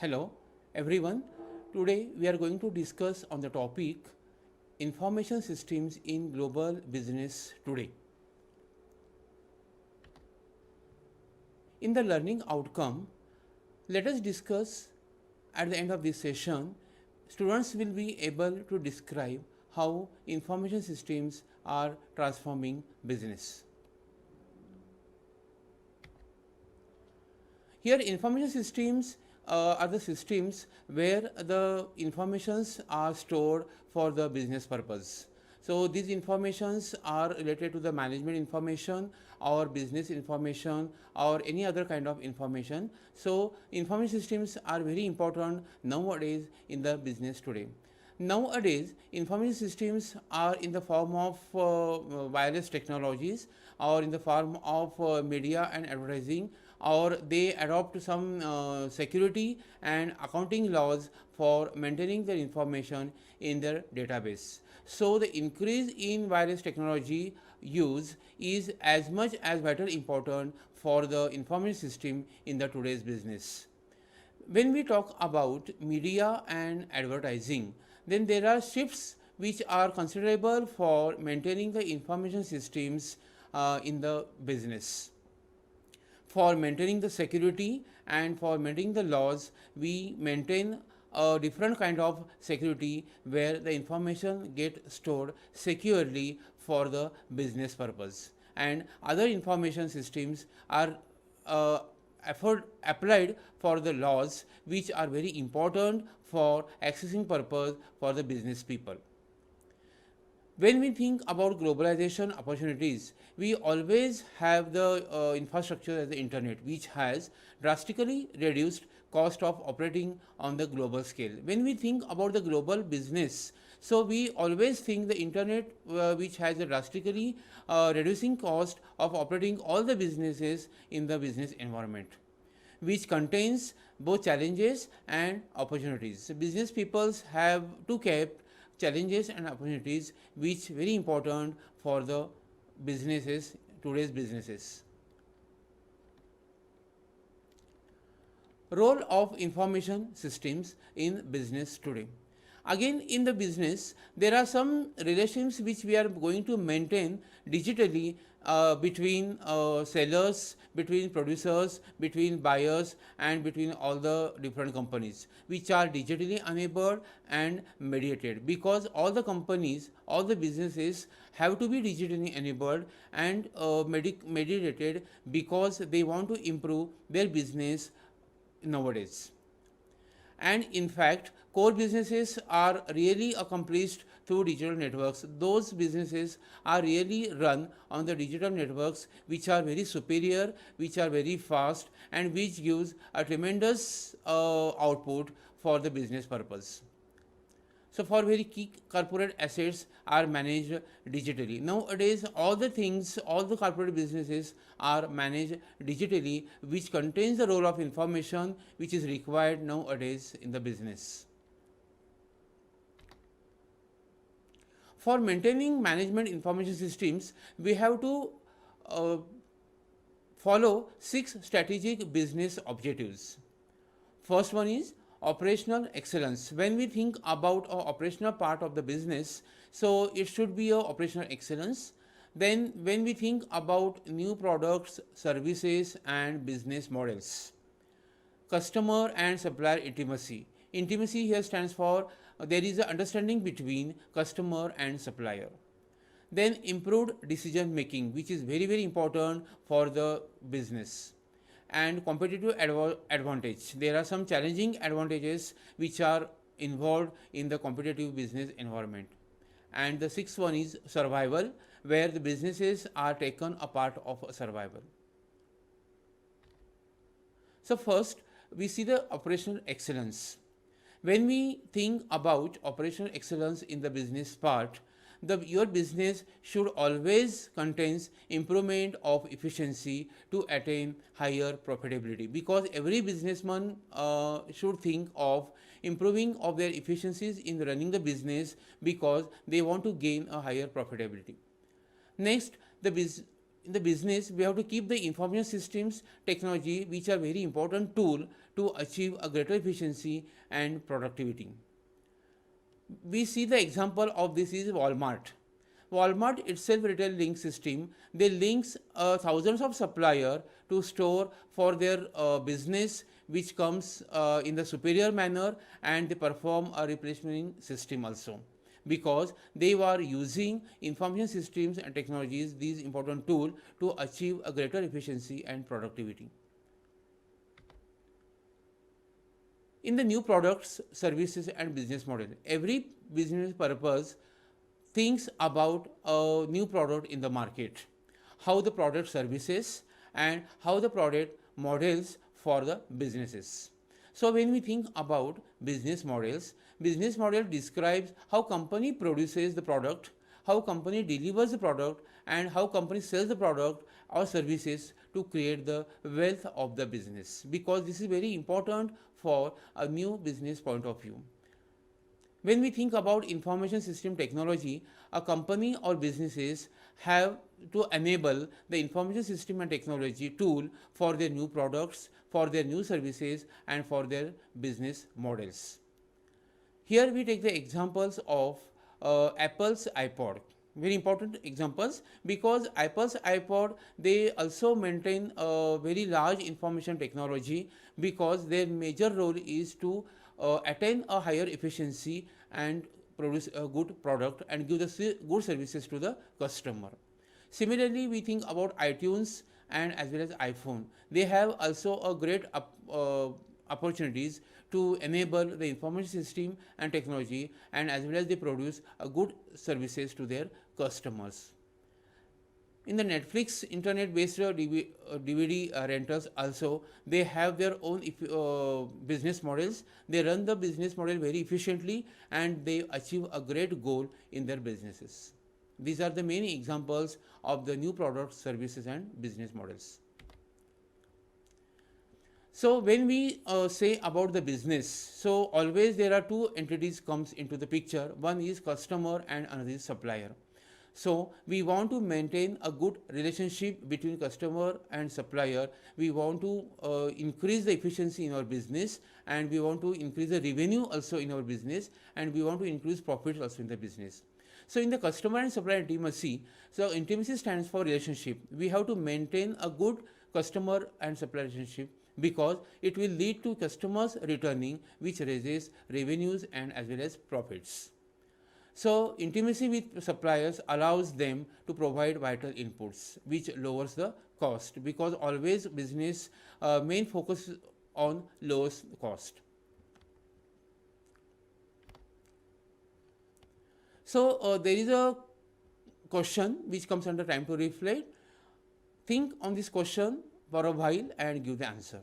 Hello everyone. Today we are going to discuss on the topic information systems in global business today. In the learning outcome, let us discuss at the end of this session, students will be able to describe how information systems are transforming business. Here information systems are the systems where the informations are stored for the business purpose. So these informations are related to the management information or business information or any other kind of information. So information systems are very important nowadays in the business today. Nowadays, information systems are in the form of wireless technologies or in the form of media and advertising, or they adopt some security and accounting laws for maintaining their information in their database. So the increase in wireless technology use is as much as vital important for the information system in the today's business. When we talk about media and advertising, then there are shifts which are considerable for maintaining the information systems in the business. For maintaining the security and for maintaining the laws, we maintain a different kind of security where the information get stored securely for the business purpose, and other information systems are applied for the laws which are very important for accessing purpose for the business people. When we think about globalization opportunities, we always have the infrastructure as the internet, which has drastically reduced cost of operating on the global scale. When we think about the global business, so we always think the internet which has a drastically reducing cost of operating all the businesses in the business environment, which contains both challenges and opportunities. So business peoples have to keep challenges and opportunities which very important for the businesses, today's businesses. Role of information systems in business today. Again, in the business, there are some relations which we are going to maintain digitally between sellers, between producers, between buyers, and between all the different companies, which are digitally enabled and mediated, because all the companies, all the businesses have to be digitally enabled and mediated, because they want to improve their business nowadays. And in fact, core businesses are really accomplished through digital networks. Those businesses are really run on the digital networks which are very superior, which are very fast, and which gives a tremendous output for the business purpose. So for very key corporate assets are managed digitally. Nowadays, all the things, all the corporate businesses are managed digitally, which contains the role of information which is required nowadays in the business. For maintaining management information systems, we have to follow 6 strategic business objectives. First one is operational excellence. When we think about an operational part of the business, so it should be a operational excellence. Then when we think about new products, services, and business models, customer and supplier intimacy. Intimacy here stands for there is an understanding between customer and supplier. Then improved decision making, which is very important for the business. And competitive advantage. There are some challenging advantages which are involved in the competitive business environment. And the 6th one is survival, where the businesses are taken a part of survival. So first, we see the operational excellence. When we think about operational excellence in the business part, your business should always contains improvement of efficiency to attain higher profitability, because every businessman should think of improving of their efficiencies in running the business, because they want to gain a higher profitability. Next, in the business, we have to keep the information systems technology, which are very important tool to achieve a greater efficiency and productivity. We see the example of this is Walmart. Walmart itself retail link system, they links thousands of supplier to store for their business, which comes in the superior manner, and they perform a replacement system also, because they were using information systems and technologies, these important tool, to achieve a greater efficiency and productivity. In the new products, services and business model, every business purpose thinks about a new product in the market, how the product services and how the product models for the businesses. So when we think about business model describes how company produces the product, how company delivers the product, and how company sells the product or services to create the wealth of the business, because this is very important for a new business point of view. When we think about information system technology, a company or businesses have to enable the information system and technology tool for their new products, for their new services, and for their business models. Here we take the examples of Apple's iPod. Very important examples, because Apple's iPod, they also maintain a very large information technology, because their major role is to attain a higher efficiency and produce a good product and give the good services to the customer. Similarly, we think about iTunes and as well as iPhone. They have also a great opportunities to enable the information system and technology, and as well as they produce a good services to their customers. In the Netflix internet-based DVD rentals also, they have their own business models. They run the business model very efficiently and they achieve a great goal in their businesses. These are the main examples of the new products, services and business models. So when we say about the business, so always there are two entities comes into the picture. One is customer and another is supplier. So we want to maintain a good relationship between customer and supplier. We want to increase the efficiency in our business, and we want to increase the revenue also in our business, and we want to increase profit also in the business. So in the customer and supplier intimacy, so intimacy stands for relationship. We have to maintain a good customer and supplier relationship, because it will lead to customers returning, which raises revenues and as well as profits. So intimacy with suppliers allows them to provide vital inputs, which lowers the cost, because always business main focus on lowest cost. So there is a question which comes under time to reflect. Think on this question for a while and give the answer.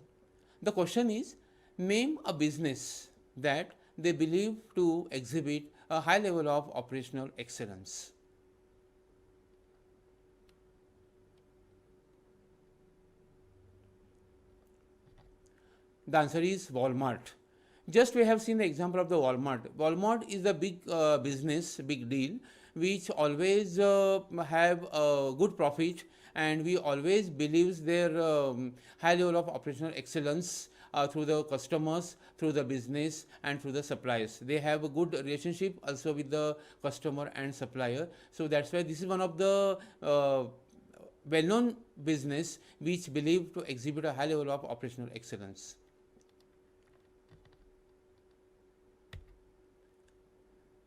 The question is, name a business that they believe to exhibit a high level of operational excellence. The answer is Walmart. Just we have seen the example of the Walmart. Walmart is the big business, big deal, which always have a good profit, and we always believes their high level of operational excellence through the customers, through the business and through the suppliers. They have a good relationship also with the customer and supplier. So that's why this is one of the well-known business which believe to exhibit a high level of operational excellence.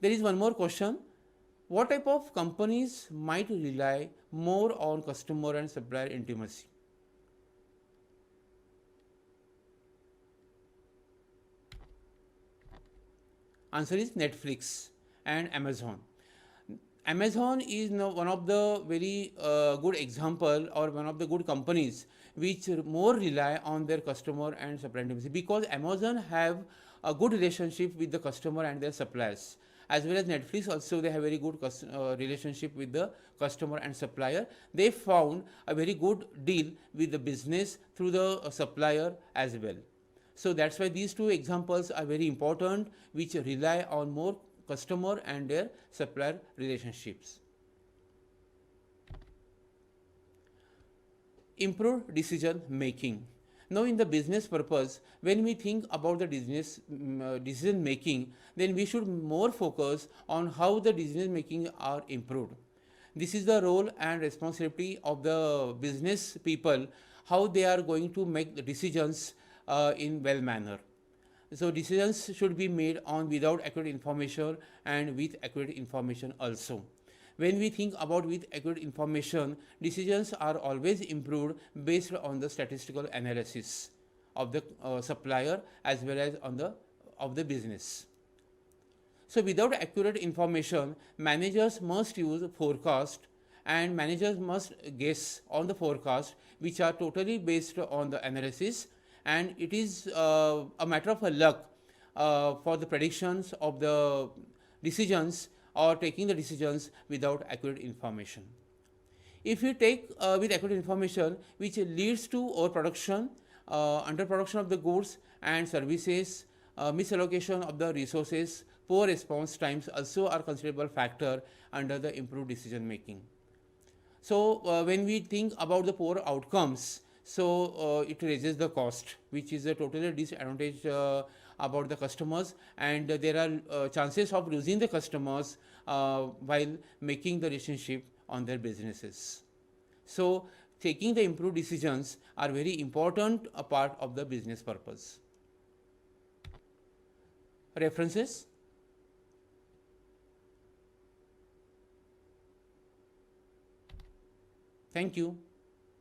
There is one more question. What type of companies might rely more on customer and supplier intimacy? Answer is Netflix and Amazon. Amazon is now one of the very good example, or one of the good companies which more rely on their customer and supplier intimacy, because Amazon have a good relationship with the customer and their suppliers. As well as Netflix also, they have very good relationship with the customer and supplier. They found a very good deal with the business through the supplier as well. So that's why these two examples are very important, which rely on more customer and their supplier relationships. Improved decision making. Now, in the business purpose, when we think about the business decision making, then we should more focus on how the decision making are improved. This is the role and responsibility of the business people, how they are going to make the decisions in well manner. So decisions should be made on without accurate information and with accurate information also. When we think about with accurate information, decisions are always improved based on the statistical analysis of the supplier as well as on the of the business. So without accurate information, managers must use forecast and managers must guess on the forecast, which are totally based on the analysis, and it is a matter of a luck for the predictions of the decisions or taking the decisions without accurate information. If you take with accurate information, which leads to overproduction, underproduction of the goods and services, misallocation of the resources, poor response times also are considerable factor under the improved decision making. So when we think about the poor outcomes, so it raises the cost, which is a totally disadvantage about the customers, and there are chances of losing the customers while making the relationship on their businesses. So taking the improved decisions are very important a part of the business purpose. References. Thank you.